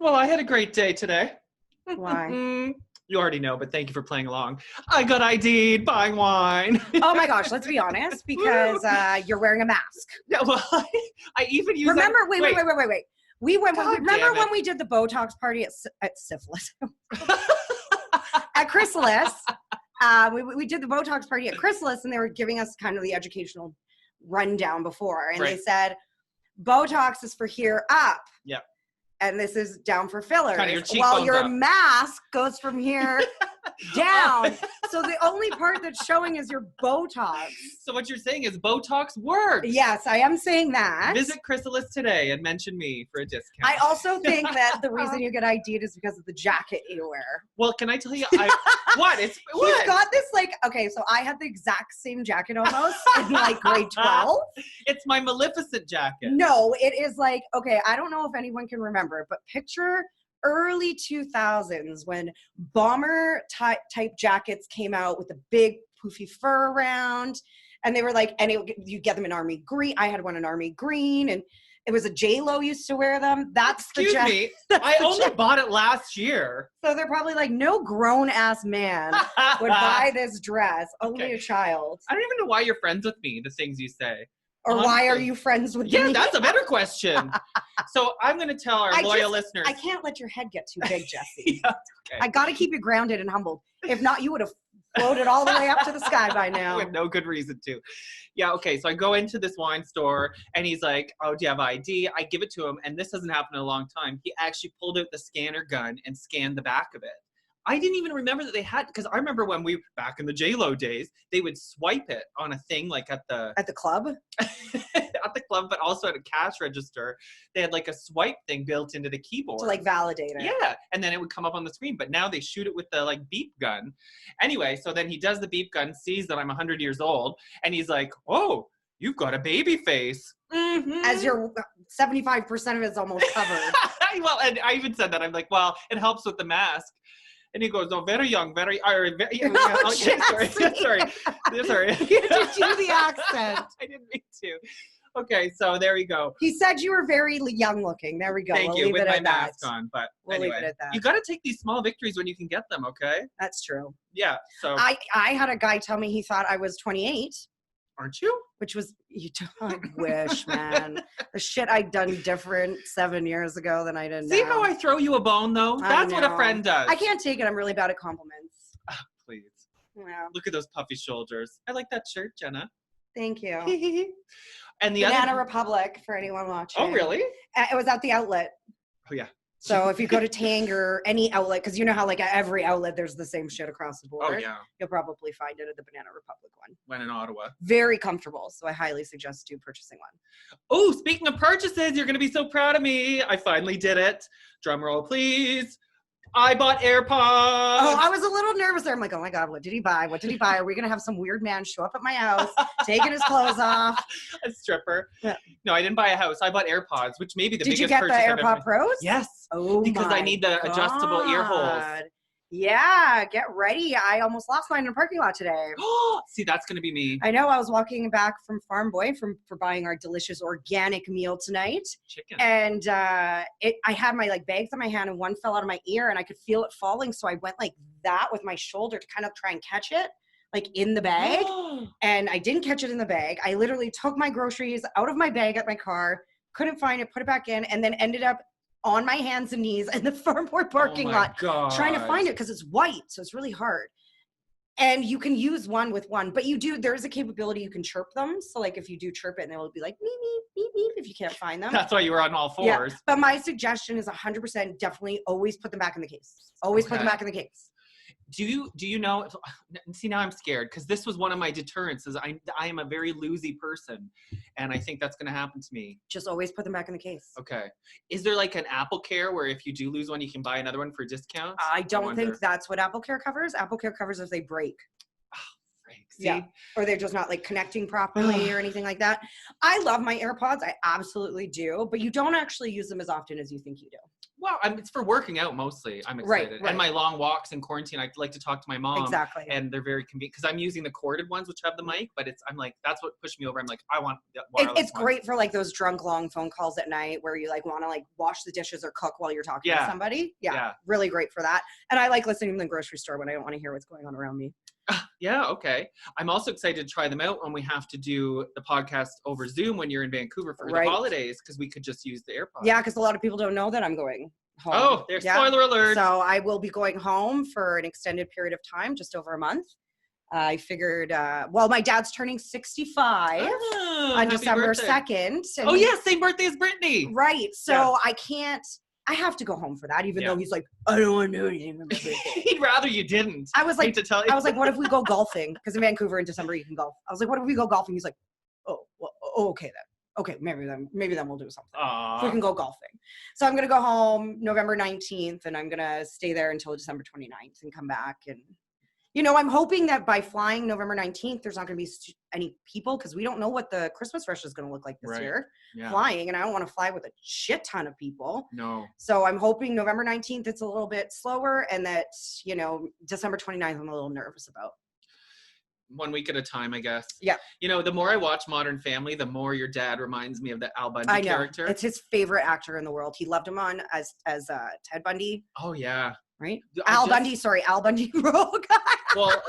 Well, I had a great day today. Why? You already know, but thank you for playing along. I got ID'd buying wine. Oh my gosh, let's be honest, because you're wearing a mask. Yeah, well, I even use. Remember? Wait. We went. God Remember damn it. when we did the Botox party at syphilis at Chrysalis? We did the Botox party at Chrysalis, and they were giving us kind of the educational rundown before, and they said Botox is for here up. Yep. And this is down for fillers. Kind of your cheekbones while your up. mask goes from here down. So the only part that's showing is your Botox. So what you're saying is Botox works. Yes, I am saying that. Visit Chrysalis today and mention me for a discount. I also think that the reason you get ID'd is because of the jacket you wear. Well, can I tell you? What? It's He's what? got this okay, so I had the exact same jacket almost in like grade 12. It's my Maleficent jacket. No, it is okay, I don't know if anyone can remember, but picture early 2000s when bomber type jackets came out with the big poofy fur around, and they were you get them in army green. I had one in army green, and it was a J-Lo used to wear them. That's Excuse the jacket. me. I only bought it last year. So they're probably no grown ass man would buy this dress. Only a child. I don't even know why you're friends with me, the things you say. Or why are you friends with me? Yeah, that's a better question. So I'm going to tell our loyal listeners. I can't let your head get too big, Jesse. Yeah, okay. I got to keep you grounded and humbled. If not, you would have floated all the way up to the sky by now. With no good reason to. Yeah, okay. So I go into this wine store and he's like, oh, do you have ID? I give it to him. And this hasn't happened in a long time. He actually pulled out the scanner gun and scanned the back of it. I didn't even remember that they had, because I remember when back in the J-Lo days, they would swipe it on a thing at the club? At the club, but also at a cash register. They had a swipe thing built into the keyboard. To validate it. Yeah, and then it would come up on the screen, but now they shoot it with the beep gun. Anyway, so then he does the beep gun, sees that I'm 100 years old, and he's like, oh, you've got a baby face. Mm-hmm. As your 75% of it's almost covered. Well, and I even said that. I'm like, well, it helps with the mask. And he goes, oh, very young, very... sorry. Sorry. You did do the accent. I didn't mean to. Okay, so there we go. He said you were very young looking. There we go. Thank you, with my mask on. But we'll anyway, leave it at that. You got to take these small victories when you can get them, okay? That's true. Yeah, so... I had a guy tell me he thought I was 28. Aren't you? Which was, I wish, man. The shit I'd done different 7 years ago than I did now. See how I throw you a bone, though? That's what a friend does. I can't take it. I'm really bad at compliments. Oh, please. Yeah. Look at those puffy shoulders. I like that shirt, Jenna. Thank you. And the Banana Republic, for anyone watching. Oh, really? It was at the outlet. Oh, yeah. So if you go to Tang or any outlet, because you know how at every outlet there's the same shit across the board. Oh, yeah. You'll probably find it at the Banana Republic one. When in Ottawa. Very comfortable. So I highly suggest you purchasing one. Oh, speaking of purchases, you're going to be so proud of me. I finally did it. Drum roll, please. I bought AirPods. Oh, I was a little nervous there. I'm like, oh my God, what did he buy? What did he buy? Are we going to have some weird man show up at my house, taking his clothes off? A stripper. Yeah. No, I didn't buy a house. I bought AirPods, which may be the biggest purchase. Did you get the AirPod Pros? Yes. Oh, because I need the adjustable ear holes. Yeah, get ready. I almost lost mine in a parking lot today. See, that's going to be me. I know. I was walking back from Farm Boy for buying our delicious organic meal tonight. Chicken. And I had my bags in my hand and one fell out of my ear and I could feel it falling. So I went like that with my shoulder to kind of try and catch it in the bag. And I didn't catch it in the bag. I literally took my groceries out of my bag at my car, couldn't find it, put it back in, and then ended up on my hands and knees in the Farm Boy parking lot trying to find it because it's white, so it's really hard. And you can use one with one, but there is a capability you can chirp them. So if you do chirp it, and they will be like meep meep meep meep if you can't find them. That's why you were on all fours. Yeah. But my suggestion is 100% definitely always put them back in the case. Always put them back in the case. Do you know? See, now I'm scared because this was one of my deterrents. Is I am a very loosey person, and I think that's going to happen to me. Just always put them back in the case. Okay. Is there an Apple Care where if you do lose one, you can buy another one for a discount? I don't think that's what Apple Care covers. Apple Care covers if they break. See? Yeah, or they're just not connecting properly or anything like that. I love my AirPods. I absolutely do, but you don't actually use them as often as you think you do. Well, it's for working out mostly. I'm excited. Right. And my long walks in quarantine, I like to talk to my mom. Exactly. And they're very convenient because I'm using the corded ones, which have the mic, but I'm like, that's what pushed me over. I'm like, I want the wireless It's great for like those drunk long phone calls at night where you like want to like wash the dishes or cook while you're talking to somebody. Yeah. Really great for that. And I like listening in the grocery store when I don't want to hear what's going on around me. Yeah, okay. I'm also excited to try them out when we have to do the podcast over Zoom when you're in Vancouver for the holidays, because we could just use the AirPods. Yeah, because a lot of people don't know that I'm going home. Oh, there's spoiler alert. So I will be going home for an extended period of time, just over a month. I figured, my dad's turning 65 on December 2nd. Oh, yeah, same birthday as Brittany. Right. So I have to go home for that, even though he's like, I don't want to do anything with my birthday. He'd rather you didn't. I was like, what if we go golfing? Because in Vancouver in December you can golf. I was like, what if we go golfing? He's like, okay then. Okay, maybe then we'll do something. So we can go golfing. So I'm gonna go home November 19th, and I'm gonna stay there until December 29th and come back. And I'm hoping that by flying November 19th, there's not going to be any people because we don't know what the Christmas rush is going to look like this year. Yeah. Flying, and I don't want to fly with a shit ton of people. No. So I'm hoping November 19th it's a little bit slower, and that December 29th I'm a little nervous about. 1 week at a time, I guess. Yeah. The more I watch Modern Family, the more your dad reminds me of the Al Bundy character. It's his favorite actor in the world. He loved him on as Ted Bundy. Oh yeah. Right? Al Bundy broke. Well,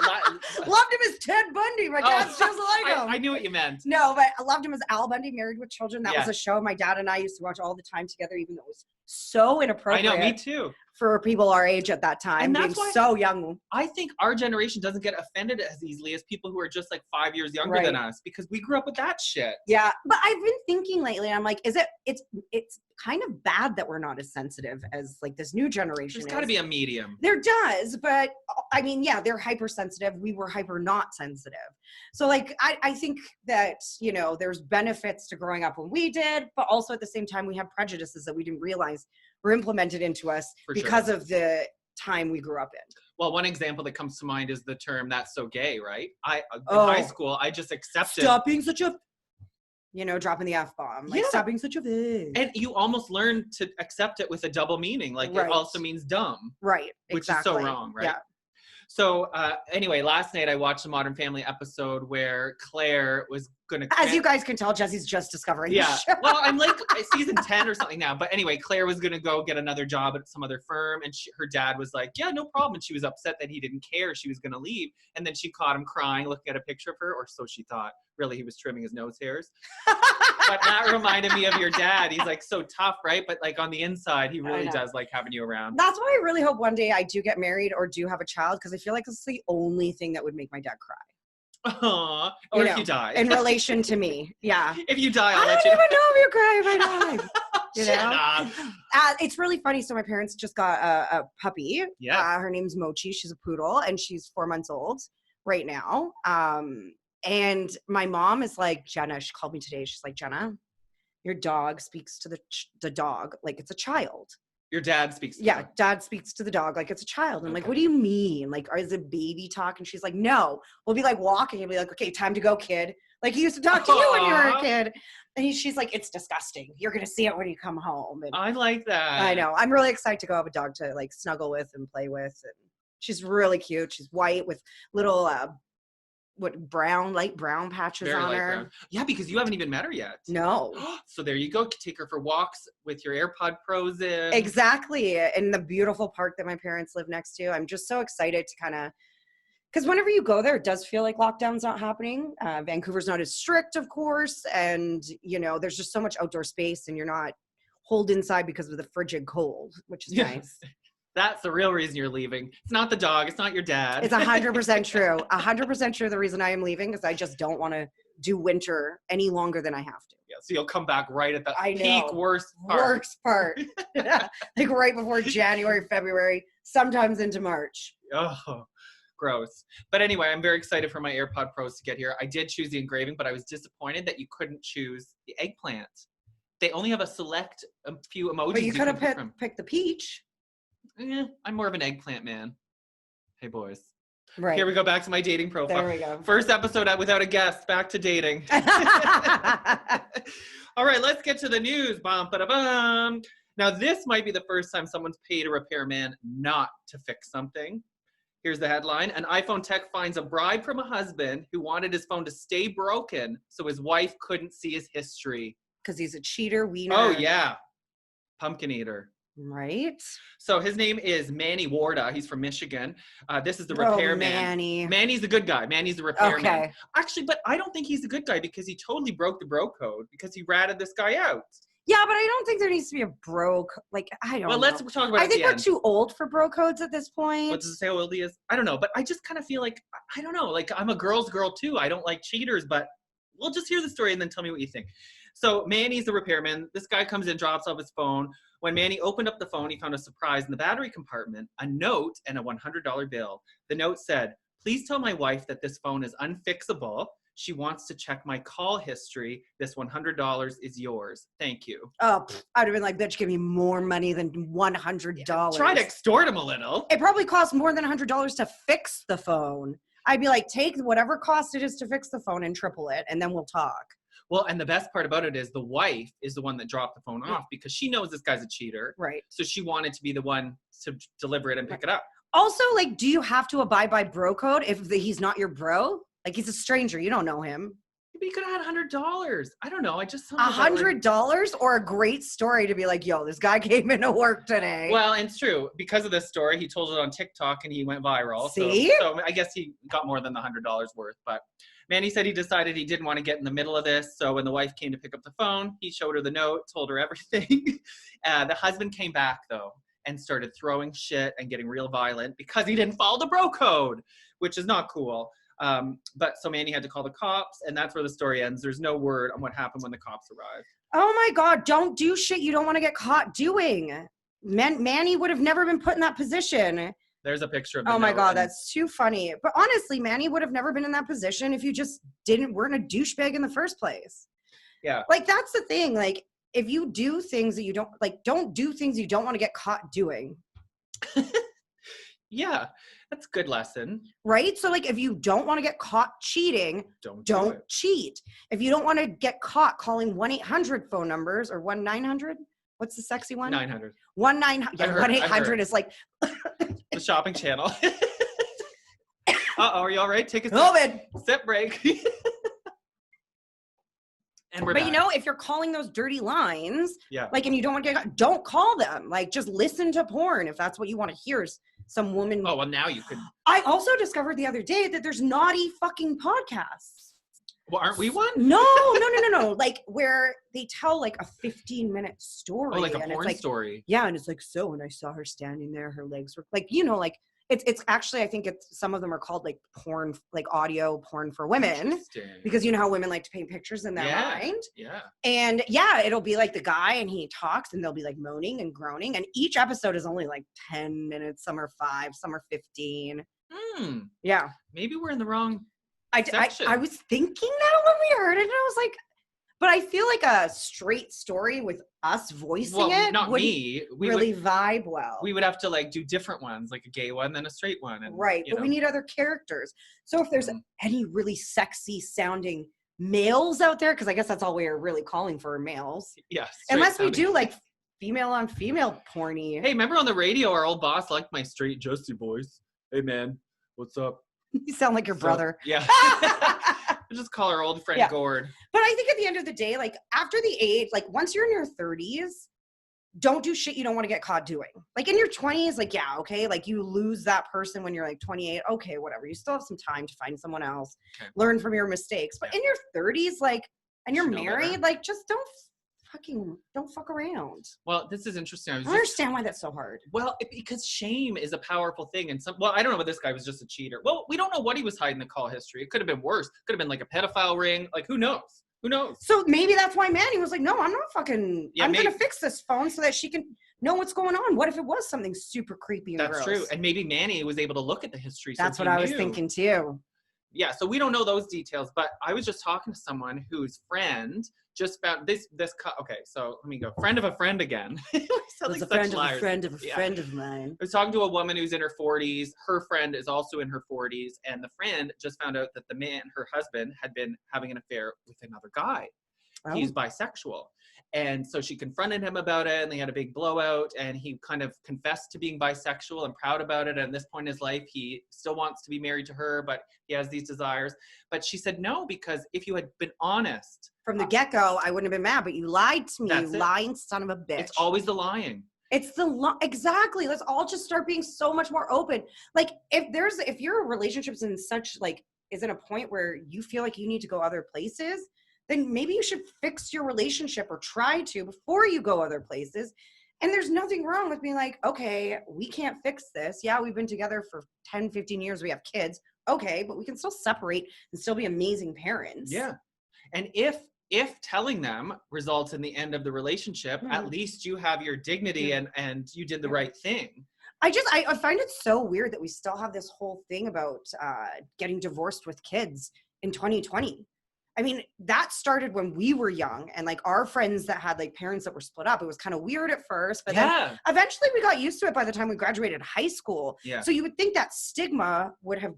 loved him as Ted Bundy. My dad's just like him. I knew what you meant. No, but I loved him as Al Bundy, Married with Children. That was a show my dad and I used to watch all the time together, even though it was so inappropriate. I know, me too. For people our age at that time, being so young. I think our generation doesn't get offended as easily as people who are just like 5 years younger than us, because we grew up with that shit. Yeah, but I've been thinking lately, I'm like, it's kind of bad that we're not as sensitive as like this new generation. There's got to be a medium. There does, but I mean, yeah, they're hypersensitive. We were hyper not sensitive. So like, I think that, there's benefits to growing up when we did, but also at the same time, we have prejudices that we didn't realize were implemented into us because of the time we grew up in. Well, one example that comes to mind is the term "that's so gay," right? In high school, I just accepted. Stop being such a, dropping the F-bomb. Like, stop being such a bitch. And you almost learn to accept it with a double meaning. Like, it also means dumb. Right. Which is so wrong, right? Yeah. So anyway, last night I watched a Modern Family episode where Claire was going to... As you guys can tell, Jesse's just discovering the show. Well, I'm like season 10 or something now. But anyway, Claire was going to go get another job at some other firm. And her dad was like, yeah, no problem. And she was upset that he didn't care. She was going to leave. And then she caught him crying, looking at a picture of her. Or so she thought. Really, he was trimming his nose hairs. But that reminded me of your dad. He's like so tough, right? But like on the inside, he really does like having you around. That's why I really hope one day I do get married or do have a child, because I feel like this is the only thing that would make my dad cry. Aww. Or if you die. In relation to me. Yeah. If you die, I don't even know if you cry if I die. It's really funny. So my parents just got a puppy. Yeah. Her name's Mochi. She's a poodle, and she's 4 months old right now. And my mom is like, Jenna, she called me today. She's like, Jenna, your dog speaks to the dog like it's a child. Your dad speaks to the dog. Dad speaks to the dog like it's a child. I'm like, what do you mean? Like, is it baby talk? And she's like, no. We'll be like walking and be like, okay, time to go, kid. Like he used to talk to you when you were a kid. And she's like, it's disgusting. You're going to see it when you come home. And I like that. I know. I'm really excited to go have a dog to like snuggle with and play with. And she's really cute. She's white with little light brown patches on her. Brown. Yeah, because you haven't even met her yet. No. So there you go. Take her for walks with your AirPod Pros in. Exactly. In the beautiful park that my parents live next to. I'm just so excited to kind of, because whenever you go there, it does feel like lockdown's not happening. Vancouver's not as strict, of course. And, there's just so much outdoor space and you're not holed inside because of the frigid cold, which is nice. That's the real reason you're leaving. It's not the dog. It's not your dad. It's 100% true. 100% true. The reason I am leaving is I just don't want to do winter any longer than I have to. Yeah, so you'll come back right at the peak worst part. Like right before January, February, sometimes into March. Oh, gross. But anyway, I'm very excited for my AirPod Pros to get here. I did choose the engraving, but I was disappointed that you couldn't choose the eggplant. They only have a few emojis. But you could have picked the peach. I'm more of an eggplant man. Hey, boys. Right. Here we go back to my dating profile. There we go. First episode without a guest. Back to dating. All right, let's get to the news. Bum, ba-da-bum. Now, this might be the first time someone's paid a repairman not to fix something. Here's the headline. An iPhone tech finds a bribe from a husband who wanted his phone to stay broken so his wife couldn't see his history. Because he's a cheater, wiener. Oh, yeah. Pumpkin eater. Right? So his name is Manny Warda. He's from Michigan. This is the repairman. Manny. Manny's the good guy. Manny's the repairman. Okay. Actually, but I don't think he's the good guy because he totally broke the bro code because he ratted this guy out. Yeah, but I don't think there needs to be a bro like, I don't know. Well, let's talk about it. I think we're too old for bro codes at this point. What does it say how old he is? I don't know, but I just kind of feel like, I don't know, like I'm a girl's girl too. I don't like cheaters, but we'll just hear the story and then tell me what you think. So Manny's the repairman. This guy comes in, drops off his phone. When Manny opened up the phone, he found a surprise in the battery compartment, a note and a $100 bill. The note said, "Please tell my wife that this phone is unfixable. She wants to check my call history. This $100 is yours. Thank you." Oh, I'd have been like, bitch, give me more money than $100. Yeah, try to extort him a little. It probably costs more than $100 to fix the phone. I'd be like, take whatever cost it is to fix the phone and triple it, and then we'll talk. Well, and the best part about it is the wife is the one that dropped the phone off because she knows this guy's a cheater. Right. So she wanted to be the one to deliver it and pick it up. Also, like, do you have to abide by bro code if he's not your bro? Like, he's a stranger. You don't know him. But you could have had $100. I don't know. I just $100 or a great story to be like, yo, this guy came into work today. Well, and it's true. Because of this story, he told it on TikTok and he went viral. See? So I guess he got more than the $100 worth. But Manny said he decided he didn't want to get in the middle of this. So when the wife came to pick up the phone, he showed her the note, told her everything. The husband came back, though, and started throwing shit and getting real violent because he didn't follow the bro code, which is not cool. But so Manny had to call the cops, and that's where the story ends. There's no word on what happened when the cops arrived. Oh my God, don't do shit you don't want to get caught doing. Manny would have never been put in that position. There's a picture of the Oh my note, God, that's too funny. But honestly, Manny would have never been in that position if you just weren't a douchebag in the first place. Yeah. Like, that's the thing. Like, if you do things that you don't do things you don't want to get caught doing. Yeah, that's a good lesson. Right? So, like, if you don't want to get caught cheating, don't cheat. If you don't want to get caught calling 1-800 phone numbers or 1-900, what's the sexy one? 900. 1-900. Yeah, 1-800 is like the shopping channel. Uh-oh, are you all right? Take a COVID. Step break. And we're but back. You know, if you're calling those dirty lines, yeah, like, and you don't want to get caught, don't call them. Like, just listen to porn if that's what you want to hear. Some woman. Oh, well, now you could. I also discovered the other day that there's naughty fucking podcasts. Well, aren't we one? No. Like, where they tell like a 15-minute story. Oh, like a and porn it's like, story. Yeah, and it's like, so when I saw her standing there, her legs were like, you know, like it's actually, I think it's some of them are called like porn, like audio porn for women, because you know how women like to paint pictures in their mind. Yeah. And yeah, it'll be like the guy and he talks and they'll be like moaning and groaning, and each episode is only like 10 minutes. Some are 5, some are 15. Yeah. Maybe we're in the wrong I was thinking that when we heard it, and I was like, but I feel like a straight story with us voicing it not me. We really vibe well. We would have to like do different ones, like a gay one, then a straight one. And, right, but we need other characters. So if there's any really sexy sounding males out there, because I guess that's all we are really calling for, males. Yes. Unless we do like female on female porny. Hey, remember on the radio, our old boss liked my straight Justy voice. Hey man, what's up? You sound like your brother. Yeah. Just call our old friend Gord. But I think at the end of the day, like after the age, like once you're in your 30s, don't do shit you don't want to get caught doing. Like in your 20s, like, yeah, okay, like you lose that person when you're like 28. Okay, whatever. You still have some time to find someone else, learn from your mistakes. But in your 30s, like, and you're married, like just don't fuck around. Well, this is interesting. I understand why that's so hard. Well, because shame is a powerful thing. And I don't know, but this guy was just a cheater. Well, we don't know what he was hiding in the call history. It could have been worse. Could have been like a pedophile ring. Like, who knows? Who knows? So maybe that's why Manny was like, no, I'm not fucking, I'm going to fix this phone so that she can know what's going on. What if it was something super creepy and gross? That's true. And maybe Manny was able to look at the history. That's what I was thinking too. Yeah, so we don't know those details, but I was just talking to someone whose friend just found this. Okay, so let me go. Friend of a friend again. It was a friend of a friend of a friend of mine. I was talking to a woman who's in her 40s. Her friend is also in her 40s, and the friend just found out that the man, her husband, had been having an affair with another guy. he's bisexual. And so she confronted him about it, and they had a big blowout, and he kind of confessed to being bisexual and proud about it. And at this point in his life, he still wants to be married to her, but he has these desires. But she said no, because if you had been honest. From the get-go, I wouldn't have been mad, but you lied to me, you it. lying son of a bitch. It's always the lying. It's exactly. Let's all just start being so much more open. Like if your relationship's in such like, is at a point where you feel like you need to go other places, then maybe you should fix your relationship or try to before you go other places. And there's nothing wrong with being like, okay, we can't fix this. Yeah, we've been together for 10, 15 years. We have kids. Okay, but we can still separate and still be amazing parents. Yeah. And if telling them results in the end of the relationship, at least you have your dignity and you did the right thing. I find it so weird that we still have this whole thing about getting divorced with kids in 2020. I mean, that started when we were young, and like our friends that had like parents that were split up, it was kind of weird at first, but then eventually we got used to it by the time we graduated high school. Yeah. So you would think that stigma would have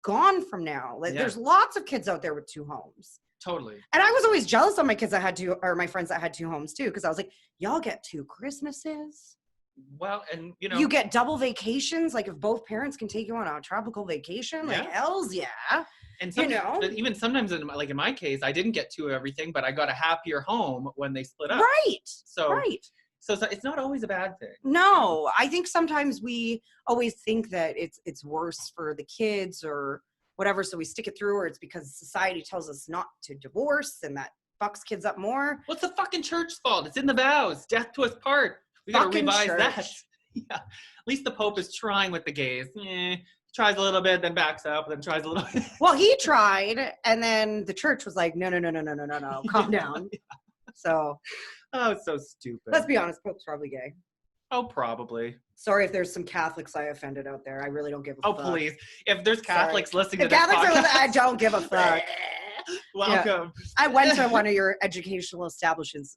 gone from now. Like there's lots of kids out there with 2 homes. Totally. And I was always jealous of my kids that had 2, or my friends that had 2 homes too, because I was like, y'all get 2 Christmases. Well, and you get double vacations. Like if both parents can take you on a tropical vacation, like hells yeah. And even sometimes in my case, I didn't get 2 of everything, but I got a happier home when they split up. Right. So it's not always a bad thing. No, I think sometimes we always think that it's worse for the kids or whatever, so we stick it through, or it's because society tells us not to divorce and that fucks kids up more. What's the fucking church's fault? It's in the vows. Death to us part. We gotta revise that. Yeah. At least the Pope is trying with the gays. Tries a little bit, then backs up, then tries a little bit. Well, he tried, and then the church was like, no, calm down. So. Oh, it's so stupid. Let's be honest, Pope's probably gay. Oh, probably. Sorry if there's some Catholics I offended out there. I really don't give a fuck. Oh, please. If there's Catholics listening to this Catholics podcast. I don't give a fuck. Welcome. Yeah. I went to one of your educational establishments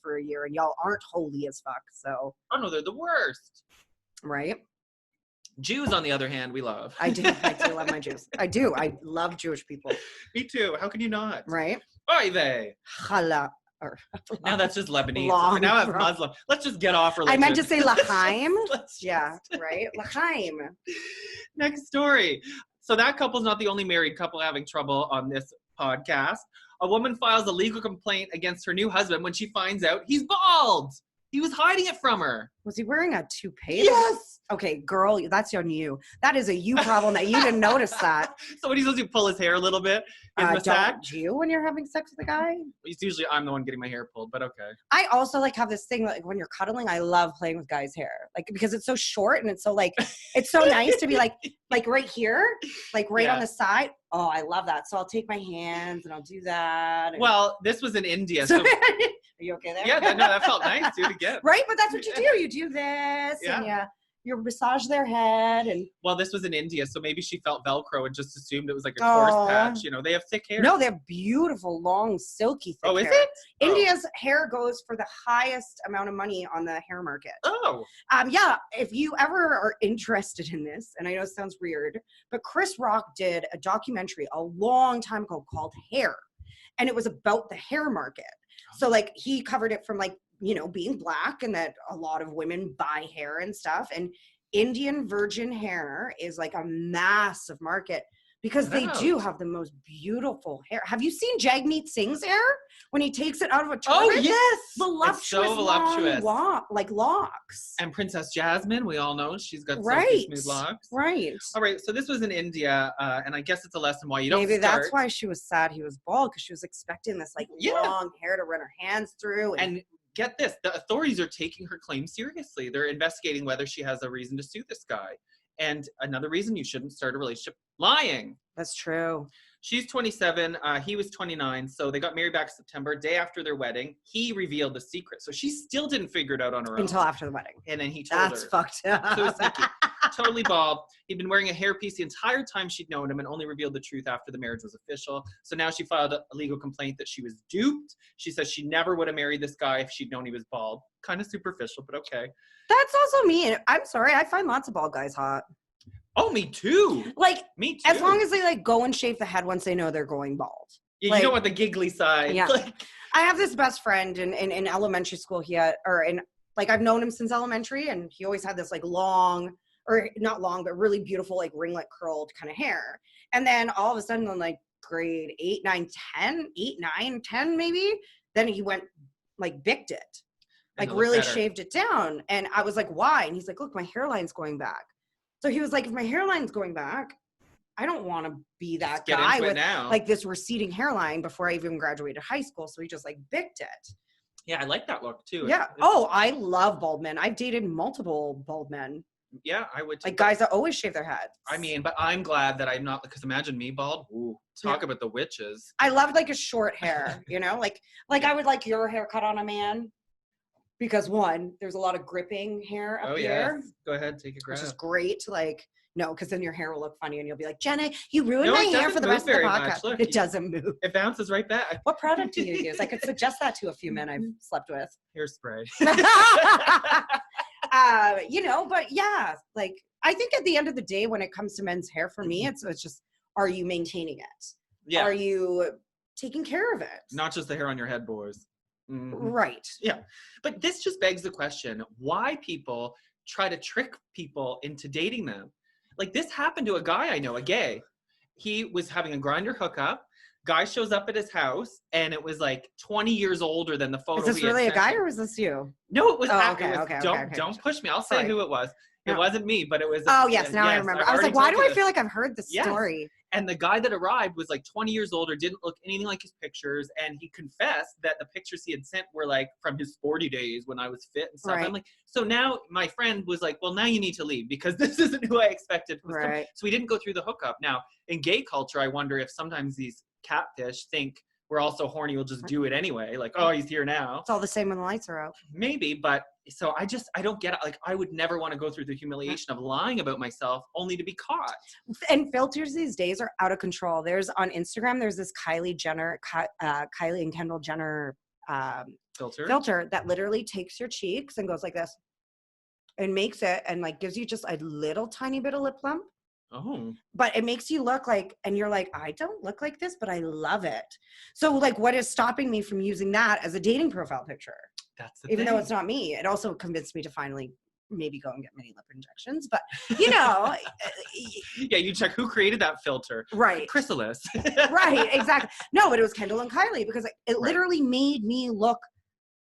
for a year, and y'all aren't holy as fuck, so. Oh, no, they're the worst. Right? Jews, on the other hand, we love. I do love my Jews. I do. I love Jewish people. Me too. How can you not? Right? Bribe. Challah. Now that's just Lebanese. Now that's Muslim. Let's just get off religion. I meant to say L'chaim. Yeah, right? L'chaim. Next story. So that couple's not the only married couple having trouble on this podcast. A woman files a legal complaint against her new husband when she finds out he's bald. He was hiding it from her. Was he wearing a toupee? Yes. Okay, girl, that's on you. That is a you problem that you didn't notice that. So when he's supposed to pull his hair a little bit in the sack? Don't you when you're having sex with a guy? It's usually I'm the one getting my hair pulled, but okay. I also have this thing like when you're cuddling, I love playing with guys' hair. Like because it's so short and it's so it's so nice to be like right here, like right on the side. Oh, I love that. So I'll take my hands and I'll do that. Well, this was in India. So are you okay there? Yeah, that felt nice, dude, again. Right? But that's what you do. You do this and you massage their head. And well, this was in India, so maybe she felt Velcro and just assumed it was like a coarse patch. They have thick hair. No, they have beautiful, long, silky, thick hair. Oh, is it? India's hair goes for the highest amount of money on the hair market. Oh. Yeah, if you ever are interested in this, and I know it sounds weird, but Chris Rock did a documentary a long time ago called Hair, and it was about the hair market. So he covered it from being black and that a lot of women buy hair and stuff. And Indian virgin hair is a massive market because they do have the most beautiful hair. Have you seen Jagmeet Singh's hair when he takes it out of a turban? Oh, yes. Voluptuous, it's so voluptuous. Locks. And Princess Jasmine, we all know she's got silky smooth locks. Right. All right. So this was in India, and I guess it's a lesson why you don't Maybe that's why she was sad he was bald, because she was expecting this long hair to run her hands through. And get this, the authorities are taking her claim seriously. They're investigating whether she has a reason to sue this guy. And another reason you shouldn't start a relationship, lying. That's true. She's 27. He was 29. So they got married back in September, day after their wedding. He revealed the secret. So she still didn't figure it out on her own. Until after the wedding. And then he told her. That's fucked up. So it was sneaky. Totally bald. He'd been wearing a hairpiece the entire time she'd known him and only revealed the truth after the marriage was official. So now she filed a legal complaint that she was duped. She says she never would have married this guy if she'd known he was bald. Kind of superficial, but okay. That's also me. I'm sorry. I find lots of bald guys hot. Oh, me too. Me too. As long as they go and shave the head once they know they're going bald. Yeah, like, you don't want the giggly side. Yeah. Like, I have this best friend in elementary school. I've known him since elementary, and he always had this like long, or not long, but really beautiful, like ringlet curled kind of hair. And then all of a sudden in like grade 8, 9, 10, 8, 9, 10 maybe, then he went like bicked it, and like it looked really better. shaved it down. And I was like, why? And he's like, look, my hairline's going back. So he was like, if my hairline's going back, I don't want to be that Get guy into it with now. like this receding hairline before I even graduated high school. So he just like bicked it. Yeah, I like that look too. Yeah. Oh, I love bald men. I've dated multiple bald men. Yeah, I would. Like guys that always shave their heads. I mean, but I'm glad that I'm not, because imagine me bald. Ooh, talk about the witches. I loved like a short hair, you know, like I would like your haircut on a man, because one, there's a lot of gripping hair up here. Go ahead, take a grab. Which is great to like. No, because then your hair will look funny and you'll be like, Jenna, you ruined my hair for the rest of the podcast. Look, it doesn't move. It bounces right back. What product do you use? I could suggest that to a few men I've slept with. Hairspray. You know, but yeah, like I think at the end of the day, when it comes to men's hair, for me, it's just, are you maintaining it? Yeah. Are you taking care of it? Not just the hair on your head, boys. Mm-hmm. Right. Yeah. But this just begs the question, why people try to trick people into dating them. Like this happened to a guy I know, a gay. He was having a Grindr hookup. Guy shows up at his house, and it was like 20 years older than the photo. Is this really a guy, or was this you? No, it was. Okay. Don't push me. I'll say who it was. It wasn't me, but it was. Oh yes, now I remember. I was like, why do I feel like I've heard this story? And the guy that arrived was like 20 years older, didn't look anything like his pictures, and he confessed that the pictures he had sent were like from his sporty days when I was fit and stuff. Right. I'm like, so now my friend was like, well, now you need to leave because this isn't who I expected. Right. So we didn't go through the hookup. Now, in gay culture, I wonder if sometimes these catfish think we're all so horny, we'll just do it anyway. Like, oh, he's here now. It's all the same when the lights are out. Maybe, but so I don't get it. Like, I would never want to go through the humiliation of lying about myself only to be caught. And filters these days are out of control. There's on Instagram, there's this Kylie and Kendall Jenner filter that literally takes your cheeks and goes like this and makes it and like gives you just a little tiny bit of lip lump. Oh. But it makes you look like, and you're like, I don't look like this, but I love it. So like, what is stopping me from using that as a dating profile picture? That's the Even thing. though it's not me. It also convinced me to finally maybe go and get mini lip injections. But, you know. Yeah, you check who created that filter. Right. Chrysalis. Right, exactly. No, but it was Kendall and Kylie because it literally made me look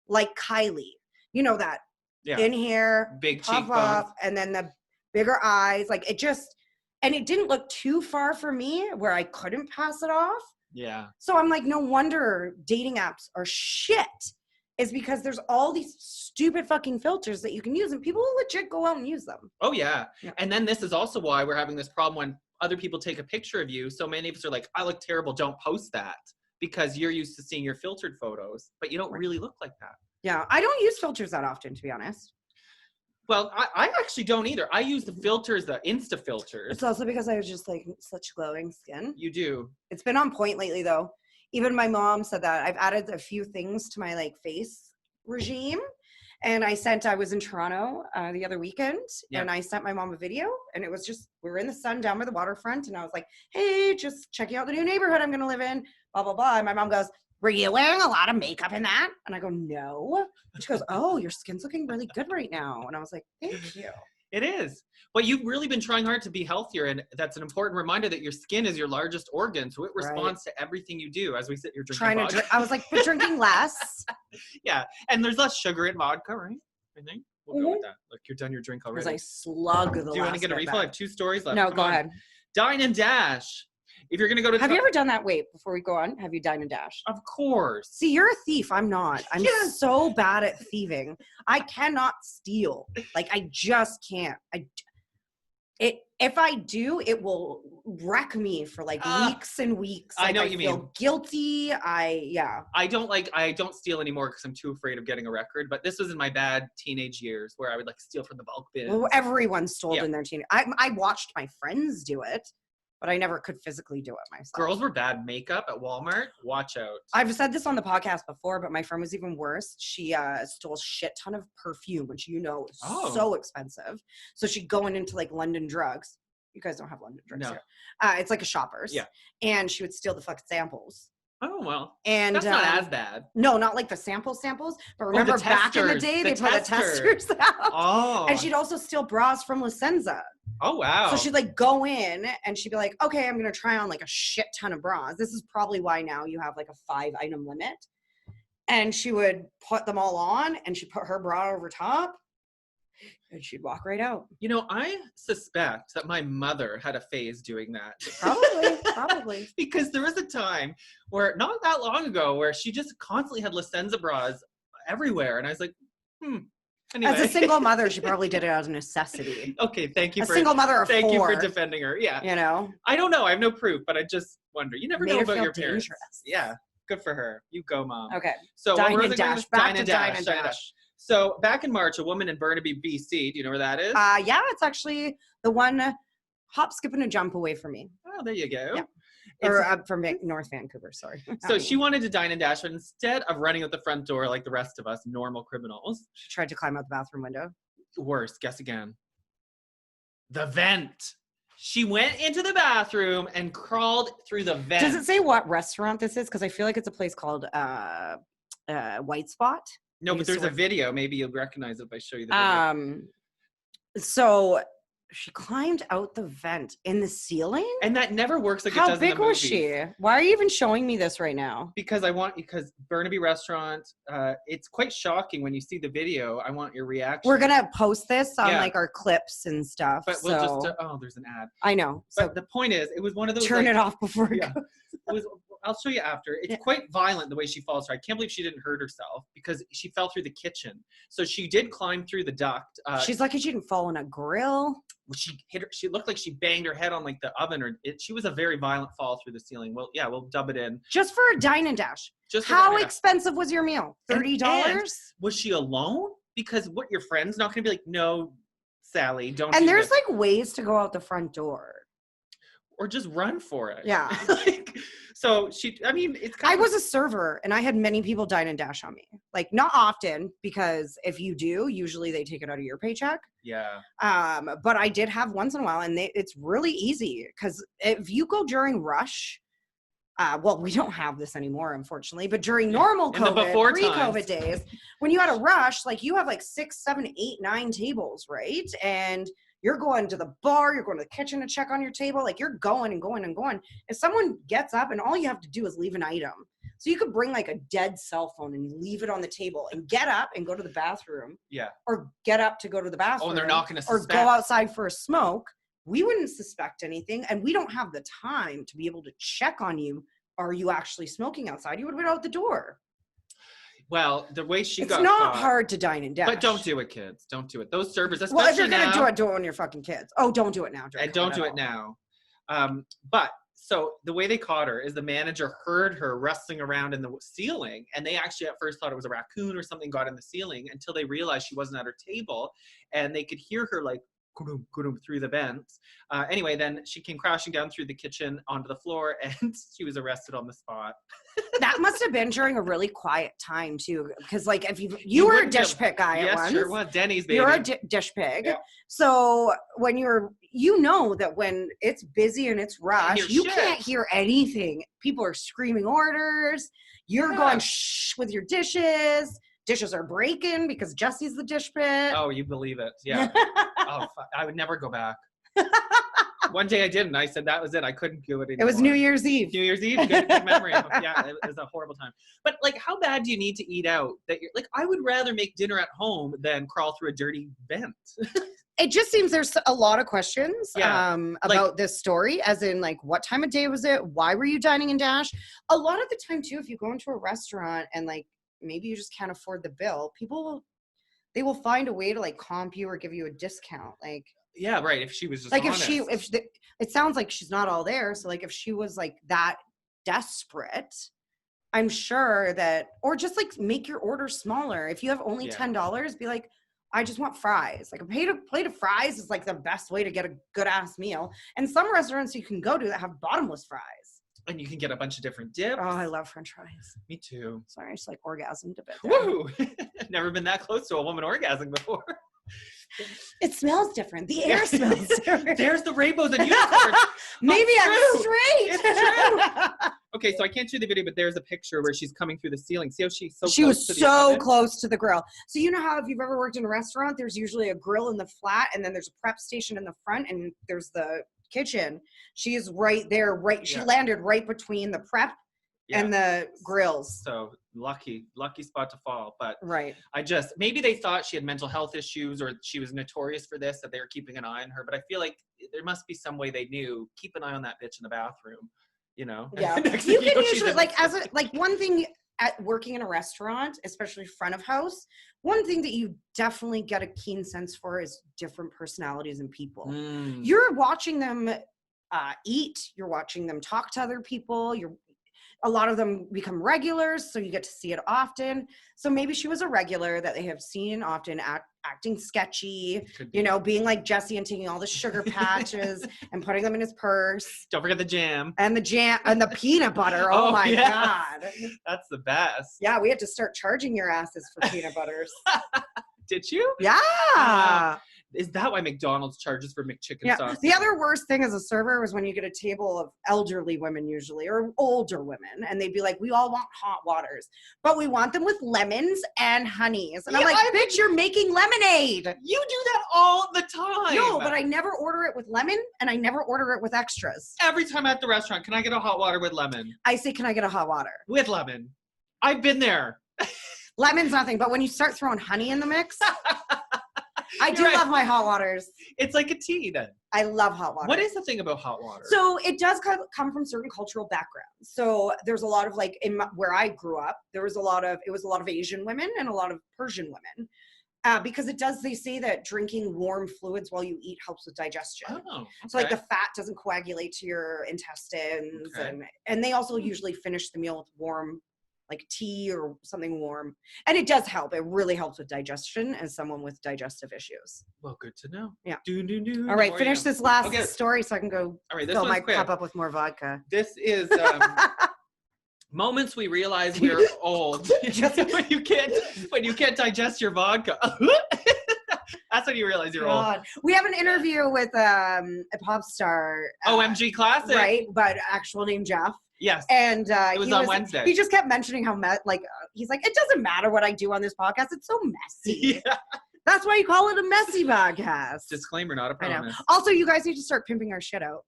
like Kylie. You know that. Yeah. In here, big puff cheekbones. up, and then the bigger eyes. Like it just, and it didn't look too far for me where I couldn't pass it off. Yeah. So I'm like, no wonder dating apps are shit. Is because there's all these stupid fucking filters that you can use and people will legit go out and use them. Oh, yeah. And then this is also why we're having this problem when other people take a picture of you. So many of us are like, I look terrible. Don't post that because you're used to seeing your filtered photos, but you don't really look like that. Yeah. I don't use filters that often, to be honest. Well, I actually don't either. I use the filters, the Insta filters. It's also because I was just like such glowing skin. You do. It's been on point lately though. Even my mom said that. I've added a few things to my like face regime. And I was in Toronto the other weekend and I sent my mom a video and it was just, we were in the sun down by the waterfront and I was like, hey, just checking out the new neighborhood I'm going to live in, blah, blah, blah. And my mom goes, were you wearing a lot of makeup in that? And I go, no. And she goes, oh, your skin's looking really good right now. And I was like, thank you. It is. Well, you've really been trying hard to be healthier, and that's an important reminder that your skin is your largest organ, so it responds to everything you do. As we sit here drinking vodka. I was like, but drinking less. Yeah, and there's less sugar in vodka, right? I think we'll go with that. Look, you're done your drink already. As I slug the Do you want to get a refill? I have 2 stories left. No, Come go on. ahead. Dine and Dash. If you're going to go to... Have you ever done that? Wait, before we go on, have you dined and dashed? Of course. See, you're a thief. I'm not. I'm so bad at thieving. I cannot steal. Like, I just can't. If I do, it will wreck me for like weeks and weeks. Like, I know what you mean. I feel guilty. I don't steal anymore because I'm too afraid of getting a record. But this was in my bad teenage years where I would like steal from the bulk bin. Well, everyone stole in their teenage. I watched my friends do it, but I never could physically do it myself. Girls wear bad makeup at Walmart. Watch out. I've said this on the podcast before, but my friend was even worse. She stole a shit ton of perfume, which is so expensive. So she'd go into like London Drugs. You guys don't have London Drugs here. It's like a Shoppers. Yeah. And she would steal the fucking samples Oh, well. And That's not as bad. No, not like the samples. But remember back in the day, they put the testers out. Oh. And she'd also steal bras from La Senza. Oh, wow. So she'd like go in and she'd be like, okay, I'm going to try on like a shit ton of bras. This is probably why now you have like a 5-item limit. And she would put them all on and she'd put her bra over top and she'd walk right out. You know, I suspect that my mother had a phase doing that. Probably. Because there was a time where, not that long ago, where she just constantly had La Senza bras everywhere. And I was like, Anyway. As a single mother, she probably did it out of necessity. Okay, thank you a single mother of thank four. You for defending her. Yeah. You know? I don't know. I have no proof, but I just wonder. You never know about your parents. Dangerous. Yeah. Good for her. You go, Mom. Okay. So Dine and Dash. Back to Dine and Dash. So back in March, a woman in Burnaby, BC. Do you know where that is? Yeah, it's actually the one hop, skip, and a jump away from me. Oh, there you go. Yeah. Or from North Vancouver, sorry. So she wanted to dine and dash, but instead of running out the front door like the rest of us normal criminals, she tried to climb out the bathroom window. Worse, guess again. The vent. She went into the bathroom and crawled through the vent. Does it say what restaurant this is? Because I feel like it's a place called White Spot. No, but there's a video. Maybe you'll recognize it if I show you the video. So she climbed out the vent in the ceiling? And that never works like it How does in the big was movies. she? Why are you even showing me this right now? Because Burnaby Restaurant, it's quite shocking when you see the video. I want your reaction. We're going to post this on like our clips and stuff. But we'll just, there's an ad. I know. So but the point is, it was one of those. Turn it off before it goes. It was, I'll show you after. It's quite violent the way she falls through. I can't believe she didn't hurt herself because she fell through the kitchen. So she did climb through the duct. She's lucky she didn't fall in a grill. She hit her. She looked like she banged her head on like the oven, she was a very violent fall through the ceiling. Well, yeah, we'll dub it in. Just for a dine and dash. How expensive was your meal? $30? And was she alone? Because what, your friend's not going to be like, no, Sally, don't. And there's like ways to go out the front door. Or just run for it. Yeah. So it's kind I was a server and I had many people dine and dash on me. Like not often because if you do, usually they take it out of your paycheck. Yeah. But I did have once in a while and it's really easy because if you go during rush, well, we don't have this anymore, unfortunately, but during normal COVID, pre-COVID days, when you had a rush, like you have like 6, 7, 8, 9 tables, right? And you're going to the bar, you're going to the kitchen to check on your table. Like you're going and going and going. If someone gets up and all you have to do is leave an item. So you could bring like a dead cell phone and leave it on the table and get up and go to the bathroom. Yeah. Or get up to go to the bathroom. Oh, and they're not going to suspect. Or go outside for a smoke. We wouldn't suspect anything. And we don't have the time to be able to check on you. Are you actually smoking outside? You would have been out the door. Well, the way she got It's not caught, hard to dine and dash. But don't do it, kids. Don't do it. Those servers, especially well, if you're going to now, do it when you're fucking kids. Oh, don't do it now. And don't do it now. But so the way they caught her is the manager heard her wrestling around in the ceiling. And they actually at first thought it was a raccoon or something got in the ceiling until they realized she wasn't at her table. And they could hear her like through the vents. Anyway, then she came crashing down through the kitchen onto the floor and she was arrested on the spot. That must have been during a really quiet time too, because like if you were a dish pig guy at once. Yes, sure was. Denny's baby. You're a dish pig. Yeah. So when you know that when it's busy and it's rushed, you can't hear anything. People are screaming orders. You're going shh with your dishes. Dishes are breaking because Jesse's the dish pit. Oh, you believe it. Yeah. Oh, I would never go back. One day I didn't. I said that was it. I couldn't do it anymore. It was New Year's Eve. New Year's Eve. Good memory. Yeah, it was a horrible time. But like, how bad do you need to eat out? That you're like, I would rather make dinner at home than crawl through a dirty vent. It just seems there's a lot of questions about this story, as in like, what time of day was it? Why were you dining and dash? A lot of the time too, if you go into a restaurant and like, maybe you just can't afford the bill, they will find a way to like comp you or give you a discount. Like, yeah, right. If she was just like, honest. It sounds like she's not all there. So like, if she was like that desperate, I'm sure that, or just like make your order smaller. If you have only $10, be like, I just want fries. Like a plate of fries is like the best way to get a good ass meal. And some restaurants you can go to that have bottomless fries. And you can get a bunch of different dips. Oh, I love French fries. Me too. Sorry, I just like orgasmed a bit there. Woo! Never been that close to a woman orgasming before. It smells different. The air smells different. There's the rainbows and unicorns. Maybe I'm straight. It's true. Okay, so I can't show the video, but there's a picture where she's coming through the ceiling. See how she's so She close was to the so oven? close to the grill. So you know how if you've ever worked in a restaurant, there's usually a grill in the flat and then there's a prep station in the front and there's the kitchen. She is right there, she landed right between the prep and the grills. So lucky spot to fall. But right. Maybe they thought she had mental health issues or she was notorious for this, that they were keeping an eye on her. But I feel like there must be some way they knew, keep an eye on that bitch in the bathroom, you know? Yeah. You can usually, one thing at working in a restaurant, especially front of house, one thing that you definitely get a keen sense for is different personalities and people. You're watching them eat, you're watching them talk to other people, a lot of them become regulars, so you get to see it often. So maybe she was a regular that they have seen often acting sketchy, being like Jesse and taking all the sugar patches and putting them in his purse. Don't forget the jam. And the jam and the peanut butter. Oh my God. That's the best. Yeah, we had to start charging your asses for peanut butters. Did you? Yeah. Is that why McDonald's charges for McChicken sauce? The other worst thing as a server was when you get a table of elderly women usually, or older women, and they'd be like, we all want hot waters, but we want them with lemons and honeys. And I'm like, bitch, you're making lemonade. You do that all the time. No, but I never order it with lemon, and I never order it with extras. Every time at the restaurant, can I get a hot water with lemon? I say, can I get a hot water? With lemon. I've been there. Lemon's nothing, but when you start throwing honey in the mix... I do love my hot waters. It's like a tea then. I love hot water. What is the thing about hot water? So it does come from certain cultural backgrounds. So there's a lot of where I grew up, it was a lot of Asian women and a lot of Persian women. Because they say that drinking warm fluids while you eat helps with digestion. Oh, okay. So the fat doesn't coagulate to your intestines. Okay. And they also usually finish the meal with warm tea or something warm. And it does help. It really helps with digestion as someone with digestive issues. Well, good to know. Yeah. All right, finish this last story so I can go fill my cup up with more vodka. This is moments we realize we're old. when you can't digest your vodka. That's when you realize you're old. We have an interview with a pop star. OMG Classic. Right, but actual name Jeff. Yes. And it was on Wednesday. He just kept mentioning how he's like, it doesn't matter what I do on this podcast. It's so messy. Yeah. That's why you call it a messy podcast. Disclaimer, not a promise. Also, you guys need to start pimping our shit out.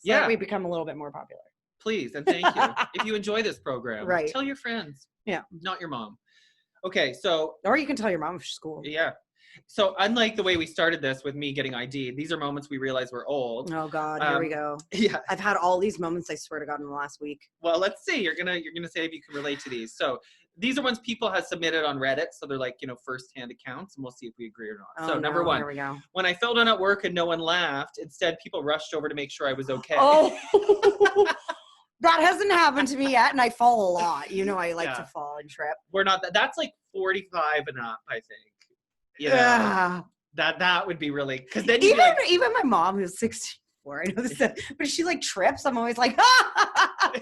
So that we become a little bit more popular. Please, and thank you. If you enjoy this program, tell your friends. Yeah. Not your mom. Okay, so. Or you can tell your mom if she's cool. Yeah. So unlike the way we started this with me getting ID, these are moments we realize we're old. Oh God, here we go. Yeah. I've had all these moments, I swear to God, in the last week. Well, let's see. You're gonna say if you can relate to these. So these are ones people have submitted on Reddit. So they're first-hand accounts, and we'll see if we agree or not. So number one, here we go. When I fell down at work and no one laughed, instead people rushed over to make sure I was okay. Oh, that hasn't happened to me yet, and I fall a lot. I like to fall and trip. We're not. That's 45 and up, I think. That would be really, because then even my mom who's 64, I know this, but she trips. I'm always like, ah!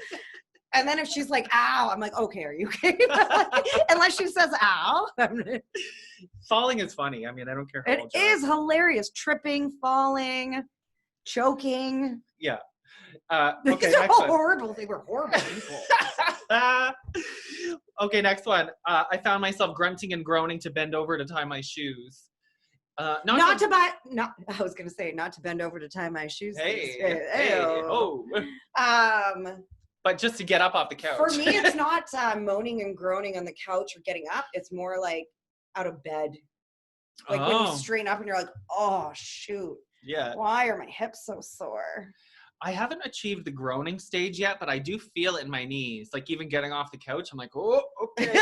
And then if she's like, ow, I'm like, okay, are you okay? Unless she says ow. Falling is funny. I mean, I don't care how old you are. It is hilarious. Tripping, falling, choking. Yeah. Okay, these are all horrible. They were horrible people. Okay, next one. I found myself grunting and groaning to bend over to tie my shoes. I was gonna say not to bend over to tie my shoes. But just to get up off the couch. For me, it's not moaning and groaning on the couch or getting up. It's more like out of bed. When you straighten up and you're like, oh shoot. Yeah. Why are my hips so sore? I haven't achieved the groaning stage yet, but I do feel it in my knees. Even getting off the couch, I'm like, oh, okay,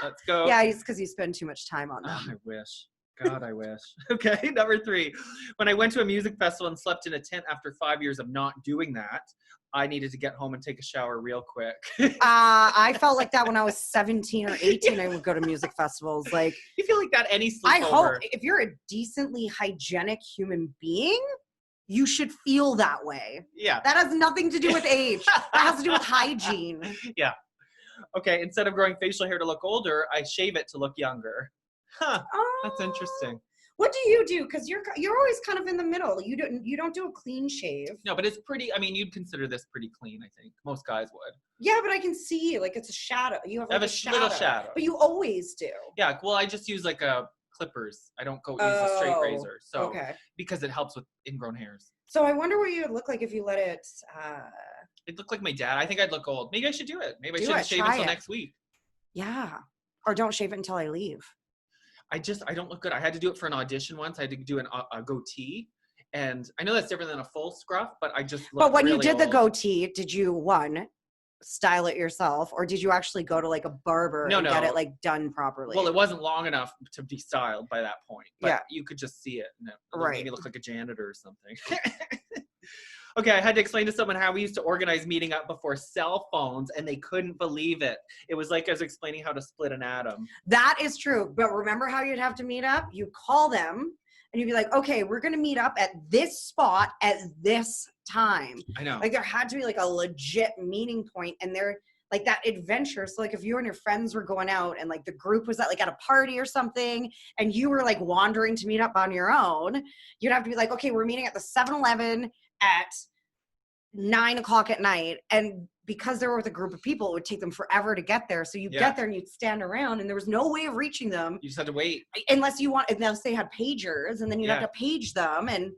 let's go. Yeah, it's because you spend too much time on them. Oh, I wish. God, I wish. Okay, number 3. When I went to a music festival and slept in a tent after 5 years of not doing that, I needed to get home and take a shower real quick. I felt like that when I was 17 or 18. I would go to music festivals. You feel like that any sleepover. I hope if you're a decently hygienic human being, you should feel that way. Yeah. That has nothing to do with age. That has to do with hygiene. Yeah. Okay, instead of growing facial hair to look older, I shave it to look younger. Huh. That's interesting. What do you do? Because you're always kind of in the middle. You don't do a clean shave. No, but it's pretty. I mean, you'd consider this pretty clean. I think most guys would. Yeah, but I can see like it's a shadow. You have like a little shadow. But you always do. Yeah. Well, I just use like clippers. I don't go use a straight razor. So okay. Because it helps with ingrown hairs. So I wonder what you would look like if you let it. It'd look like my dad. I think I'd look old. Maybe I should do it. Maybe I shouldn't shave Try until it. next week. Yeah. Or don't shave it until I leave. I don't look good. I had to do it for an audition once. I had to do a goatee. And I know that's different than a full scruff, but I just looked But when really you did old. the goatee, did you, style it yourself? Or did you actually go to like a barber and get it like done properly? Well, it wasn't long enough to be styled by that point. But you could just see it. And it made me look like a janitor or something. Okay, I had to explain to someone how we used to organize meeting up before cell phones, and they couldn't believe it. It was like I was explaining how to split an atom. That is true. But remember how you'd have to meet up? You call them, and you'd be like, okay, we're going to meet up at this spot at this time. I know. Like, there had to be like a legit meeting point, and they're like that adventure. So like if you and your friends were going out and like the group was at a party or something, and you were like wandering to meet up on your own, you'd have to be like, okay, we're meeting at the 7-Eleven at 9 o'clock at night. And because they were with a group of people, it would take them forever to get there. So you get there and you'd stand around and there was no way of reaching them. You just had to wait. Unless they had pagers, and then you'd have to page them and,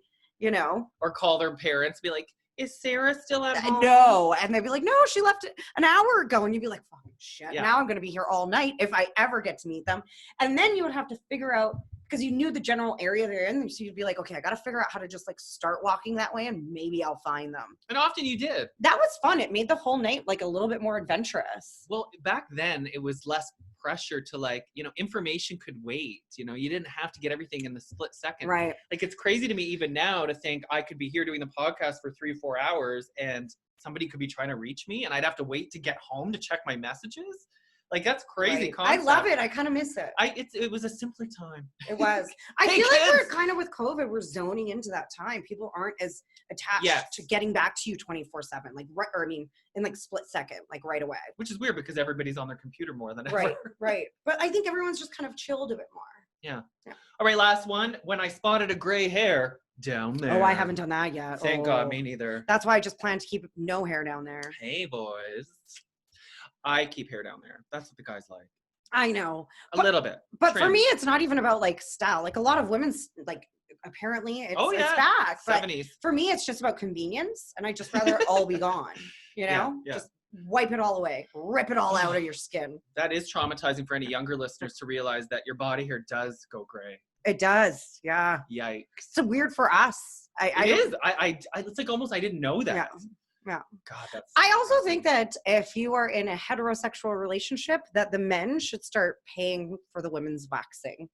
Or call their parents, be like, is Sarah still at home? No. And they'd be like, no, she left an hour ago. And you'd be like, fucking shit. Yeah. Now I'm going to be here all night if I ever get to meet them. And then you would have to figure out, because you knew the general area they're in. So you'd be like, okay, I got to figure out how to just like start walking that way and maybe I'll find them. And often you did. That was fun. It made the whole night like a little bit more adventurous. Well, back then it was less pressure to information could wait. You didn't have to get everything in the split second. Right. Like, it's crazy to me even now to think I could be here doing the podcast for 3-4 hours and somebody could be trying to reach me and I'd have to wait to get home to check my messages. Like, that's crazy concept. I love it. I kind of miss it. It was a simpler time. It was. I feel like we're kind of with COVID, we're zoning into that time. People aren't as attached to getting back to you 24/7, in like split second, like right away. Which is weird because everybody's on their computer more than ever. Right, right. But I think everyone's just kind of chilled a bit more. Yeah. All right, last one. When I spotted a gray hair down there. Oh, I haven't done that yet. Thank God, me neither. That's why I just plan to keep no hair down there. Hey, boys. I keep hair down there. That's what the guys like. I know. A little bit. But for me, it's not even about like style. Like a lot of women's, like apparently it's back. 70s. For me, it's just about convenience. And I just rather it all be gone. Yeah. Just wipe it all away. Rip it all out of your skin. That is traumatizing for any younger listeners to realize that your body hair does go gray. It does. Yeah. Yikes. It's weird for us. It is. It's like almost I didn't know that. Yeah. God, that's. I also think that if you are in a heterosexual relationship, that the men should start paying for the women's waxing.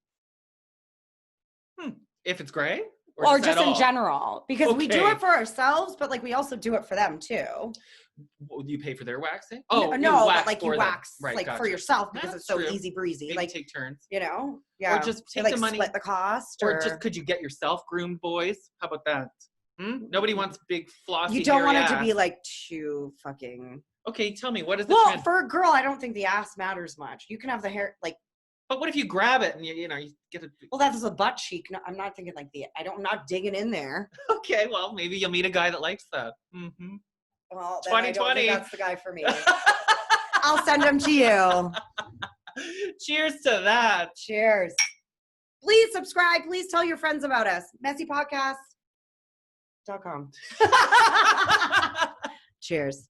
If it's gray? Or just in general. Because we do it for ourselves, but like we also do it for them too. Well, do you pay for their waxing? Oh, no, but like you wax for yourself because it's so true. easy breezy. Maybe like take turns. Yeah. Or just take the money. Split the cost. Or just could you get yourself groomed, boys? How about that? Nobody wants big flossy. You don't want it to be like too fucking. Okay, tell me, what is the trend? For a girl, I don't think the ass matters much. You can have the hair like. But what if you grab it and you get it? Well, that's a butt cheek. No, I'm not thinking like I'm not digging in there. Okay, well, maybe you'll meet a guy that likes that. Mm-hmm. Well, 2020. I don't think that's the guy for me. I'll send him to you. Cheers to that. Cheers. Please subscribe. Please tell your friends about us. messypodcast.com. Cheers.